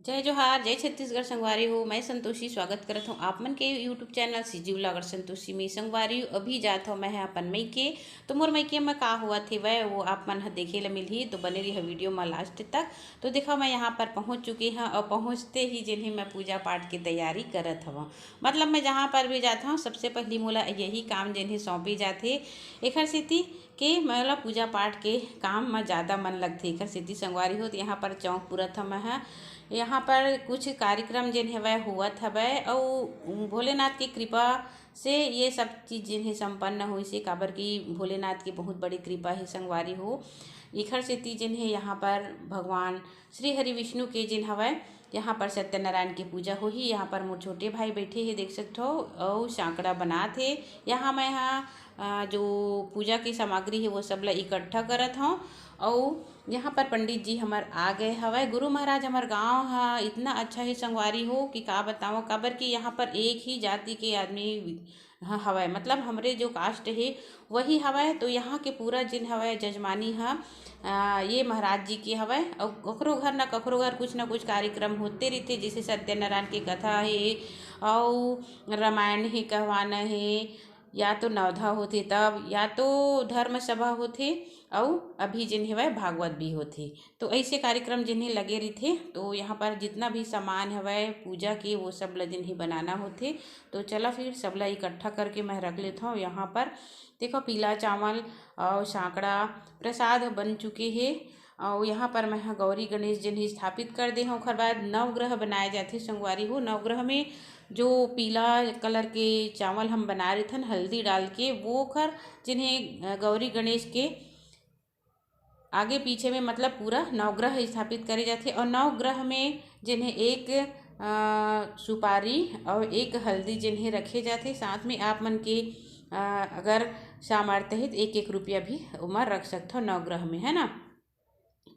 जय जोहार, जय छत्तीसगढ़ संगवारी हो। मैं संतोषी स्वागत करत हूँ आप मन के YouTube channel CG vlogger Santoshi में। संगवारी अभी जात हो मैं अपन मई के तो मोर मई में का हुआ थे वह वो आप मन ह देखे ला मिलही। तो बने रही वीडियो में लास्ट तक। तो देखो मैं यहाँ पर पहुँच चुकी हूँ और पहुँचते ही जिन्हें मैं पूजा पाठ की तैयारी करत हूँ। मतलब मैं जहाँ पर भी जाता हूँ सबसे पहली मोला यही काम जिन्हें सौंपी जाते एखर सेती के मोला पूजा पाठ के काम में ज़्यादा मन लगथे। एखर सेती संगवारी हो तो यहाँ पर चौक पुरत हम है। यहाँ पर कुछ कार्यक्रम जिन हवय होवत हवय और भोलेनाथ की कृपा से ये सब चीज़ जिन्हें संपन्न हुई से काबर की भोलेनाथ की बहुत बड़ी कृपा है संगवारी हो। इखर सेती जिन्हें यहाँ पर भगवान श्री हरि विष्णु के जिन हवय यहाँ पर सत्यनारायण की पूजा होही। यहाँ पर मोर छोटे भाई बैठे हैं देख सकते हो और सांकड़ा बनात हे। यहाँ मैं जो पूजा की सामग्री है वो सब ला इकट्ठा करत हूँ। और यहाँ पर पंडित जी हमार आ गए हवय। गुरु महाराज हमार गांव है इतना अच्छा ही संगवारी हो कि का बताओ काबर कि यहाँ पर एक ही जाति के आदमी हवय। मतलब हमरे जो कास्ट है वही हवय। तो यहाँ के पूरा जिन हवय जजमानी है ये महाराज जी के हवय। और कखरो घर न कखरो घर कुछ न कुछ कार्यक्रम होते रहते जैसे सत्यनारायण की कथा है और रामायण ही कहवाना है या तो नवधा होथे तब या तो धर्म सभा होथे और अभी जिन हवय भागवत भी होथे। तो ऐसे कार्यक्रम जिन्हें लगे रही तो यहाँ पर जितना भी सामान हवय पूजा के वो सब ला जिन्हें बनाना होथे। तो चला फिर सब ला इकट्ठा करके मैं रख लेता हूँ। यहाँ पर देखो पीला चावल और सांकड़ा प्रसाद बन चुके हैं। और यहाँ पर मैं गौरी गणेश जिन्हें स्थापित कर दे हूँ। ओखर बाद नवग्रह बनाए जाते संगवारी हो। नवग्रह में जो पीला कलर के चावल हम बना रहे थे हल्दी डाल के वो खर जिन्हें गौरी गणेश के आगे पीछे में मतलब पूरा नवग्रह स्थापित करे जाते। और नवग्रह में जिन्हें एक सुपारी और एक हल्दी जिन्हें रखे जाते। साथ में आप मन के अगर सामर्थ्य है तो 1-1 रुपया भी उमर रख सकते हो नवग्रह में, है ना।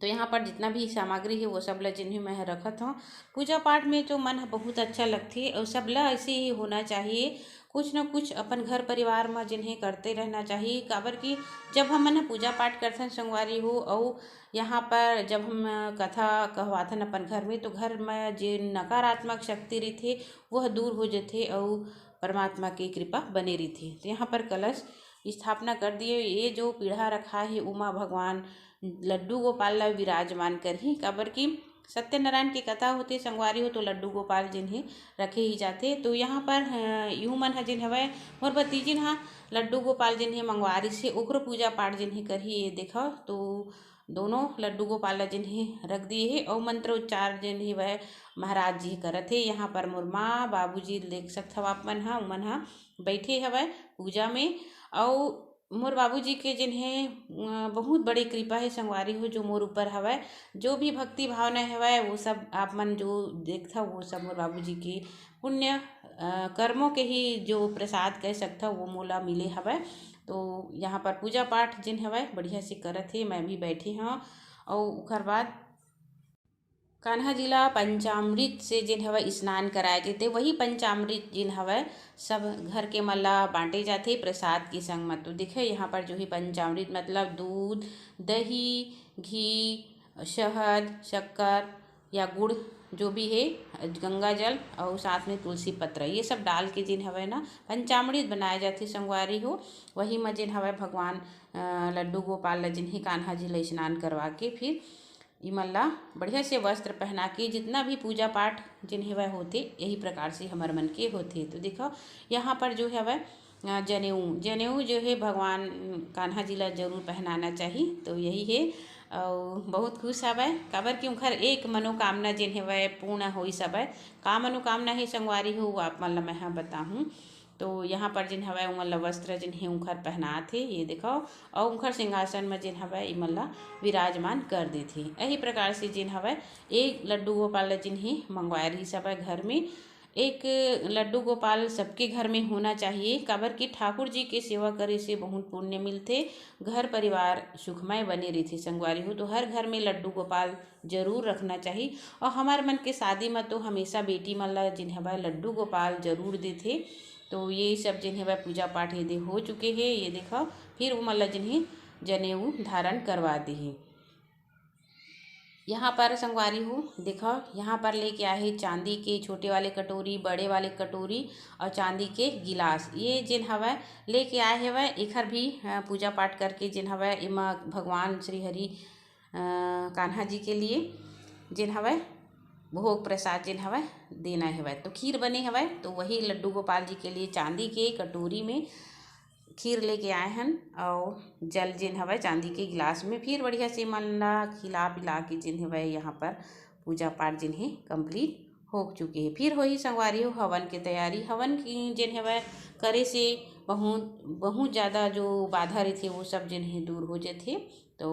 तो यहाँ पर जितना भी सामग्री है वो सब ला जिन्हें मैं रखत हूँ। पूजा पाठ में जो मन बहुत अच्छा लगती है और सब ला ऐसे ही होना चाहिए। कुछ न कुछ अपन घर परिवार में जिन्हें करते रहना चाहिए। काबर कि जब हम मन पूजा पाठ करथन संगवारी हो और यहाँ पर जब हम कथा कहवाथन अपन घर में तो घर में जो नकारात्मक शक्ति रही वह दूर हो जाते और परमात्मा की कृपा बने रही। तो यहाँ पर कलश स्थापना कर दिए। ये जो पीढ़ा रखा है उमा भगवान लड्डू गोपाल ला विराजमान करही। काबर की सत्यनारायण की कथा होती संगवारी हो तो लड्डू गोपाल जिन्हें रखे ही जाते। तो यहाँ पर यूँ मन है जिन हवय मोर भतीजिन हा लड्डू गोपाल जिन्हें मंगवारी से ओकरो पूजा पाठ जिन्हें करही। ये देखो तो दोनों लड्डू गोपाल जिन्हें रख दिए है और मंत्रोच्चार जिन्हें वह महाराज जी करत है। यहाँ पर मोर माँ बाबूजी देख सकते हो आप मन हा उमन हा बैठे हवय पूजा में। और मोर बाबूजी के जिन्हें बहुत बड़ी कृपा है संगवारी हो जो मोर ऊपर हवय। जो भी भक्ति भावना हवय वो सब आप मन जो देखता वो सब मोर बाबूजी के पुण्य कर्मों के ही जो प्रसाद कह सकता वो मोला मिले हवय। तो यहाँ पर पूजा पाठ जिन हवय बढ़िया से करत है मैं भी बैठी हाँ। और ओखर बाद कान्हा जिला पंचामृत से जिन हवय स्नान कराए जाते वही पंचामृत जिन हवय सब घर के मन ला बांटे जाते प्रसाद के संग में। तो दिखे यहाँ पर जो है पंचामृत मतलब दूध दही घी शहद शक्कर या गुड़ जो भी है गंगा जल और साथ में तुलसी पत्र ये सब डाल के जिन हवय ना पंचामृत बनाए जाते संगवारी हो। वही में जिन हवय भगवान लड्डू गोपाल ला जिन्हें कान्हा जी ला स्नान करवा के फिर इमन ला बढ़िया से वस्त्र पहना के जितना भी पूजा पाठ जिन्हें वह होते यही प्रकार से हमारे मन के होते। तो देखो यहाँ पर जो है वह जनेऊ जो है भगवान कान्हा जी ला जरूर पहनाना चाहिए। तो यही है और बहुत खुश हवय काबर कि उनकर एक मनोकामना जिन्हें वह पूर्ण हो सबय। का मनोकामना है संगवारी हो आप मन ला मैं बताऊँ। तो यहाँ पर जिन हवय उमन ला वस्त्र जिन्हें उखर पहनाथे ये देखो और उखर सिंहासन में जिन हवय इमन ला विराजमान कर देथे। यही प्रकार से जिन हवय एक लड्डू गोपाल जिन्हें मंगवाए रही सब घर में एक लड्डू गोपाल सबके घर में होना चाहिए। काबर कि ठाकुर जी के सेवा करे से बहुत पुण्य मिलते घर परिवार सुखमय बने रहते संगवारी हो। तो हर घर में लड्डू गोपाल जरूर रखना चाहिए। और हमारे मन के शादी में तो हमेशा बेटी मन ला जिन हवय लड्डू गोपाल जरूर देथे। तो ये सब जिन्हें वह पूजा पाठ यदि हो चुके हैं ये देखो फिर वो मतलब जिन्हें जनेऊ धारण करवा दी है। यहाँ पर संगवारी हो देखो, यहाँ पर लेके आए हे चांदी के छोटे वाले कटोरी, बड़े वाले कटोरी और चांदी के गिलास। ये जिन हवय लेके आए हेवय, एखर भी पूजा पाठ करके जिन हवय एमा भगवान श्री हरि कान्हा जी के लिए जिन हवय भोग प्रसाद जिन हवय देना हेवय। तो खीर बने हवय, तो वही लड्डू गोपाल जी के लिए चांदी के कटोरी में खीर लेके आए हन और जल जिन हवय चांदी के गिलास में। फिर बढ़िया से मन ला खिला पिला के जिन हवय यहाँ पर पूजा पाठ जिन्हें कंप्लीट हो चुके हैं। फिर होही संगवारी हो हवन के तैयारी। हवन की जिन हवय करे से बहुत बहुत ज़्यादा जो बाधा रही वो सब जिन्हें दूर हो जाते। तो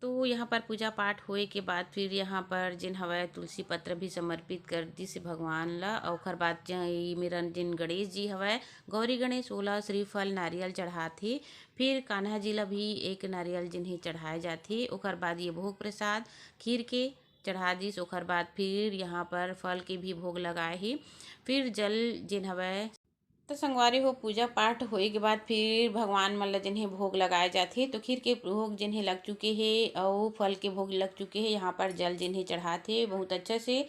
यहाँ पर पूजा पाठ होए के बाद फिर यहाँ पर जिन हवय तुलसी पत्र भी समर्पित कर दी से भगवान ला। और ओखर बाद मेरा जिन गणेश जी हवय गौरी गणेश ओला श्रीफल नारियल चढ़ाथे। फिर कान्हा जी ला भी एक नारियल जिन्हें चढ़ाए जाथे। ओखर बाद ये भोग प्रसाद खीर के चढ़ा दिस। ओखर बाद फिर यहाँ पर फल के भी भोग लगाए ही। फिर जल जिन हवय तो संगवारी हो पूजा पाठ होए के बाद फिर भगवान मन ला जिन्हें भोग लगाए जाथे। तो खीर के भोग जिन्हें लग चुके हैं और फल के भोग लग चुके हैं। यहाँ पर जल जिन्हें चढ़ाथे बहुत अच्छा से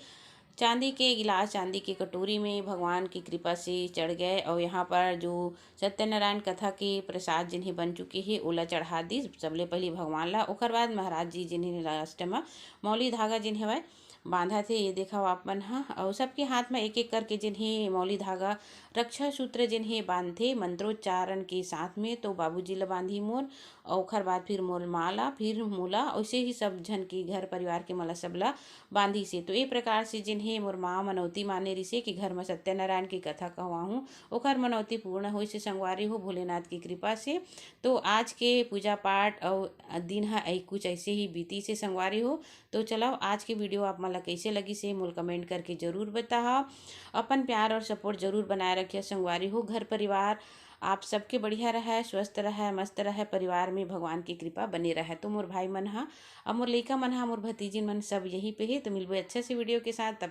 चांदी के गिलास चांदी के कटोरी में भगवान की कृपा से चढ़ गए। और यहाँ पर जो सत्यनारायण कथा के प्रसाद जिन्हें बन चुके हैं ओला चढ़ा दी सबले पहले भगवान ला। ओखर बाद महाराज जी जिन्हें लास्ट में मौली धागा जिन्हें हवय बांधा थे। ये देखा आप मन हा। और सबके हाथ में एक एक करके जिन्हें मौली धागा रक्षा सूत्र जिन्हें बांधे मंत्रोच्चारण के साथ में। तो बाबूजी ला बांधी मोर और ओखर बाद फिर मोर माला फिर मोला ऐसे ही सब झन की घर परिवार के मला सबला बांधी से। तो ये प्रकार से जिन्हें मोर माँ मनौती माने रिसे कि घर में सत्यनारायण की कथा कहवाहूँ ओखर मनौती पूर्ण हो से संगवारी हो भोलेनाथ की कृपा से। तो आज के पूजा पाठ और दिन हा कुछ ऐसे ही बीती से संगवारी हो। तो चलो आज के वीडियो आप मला कैसे लगी से मोल कमेंट करके ज़रूर बताओ। अपन प्यार और सपोर्ट जरूर बनाए रखिए संगवारी हो। घर परिवार आप सबके बढ़िया रहे, स्वस्थ रहे, मस्त रहे, परिवार में भगवान की कृपा बनी रहे। तो मोर भाई मन हा और मोर लइका मन हा मोर भतीजिन मन सब यहीं पे है। तो मिलबे अच्छे से वीडियो के साथ।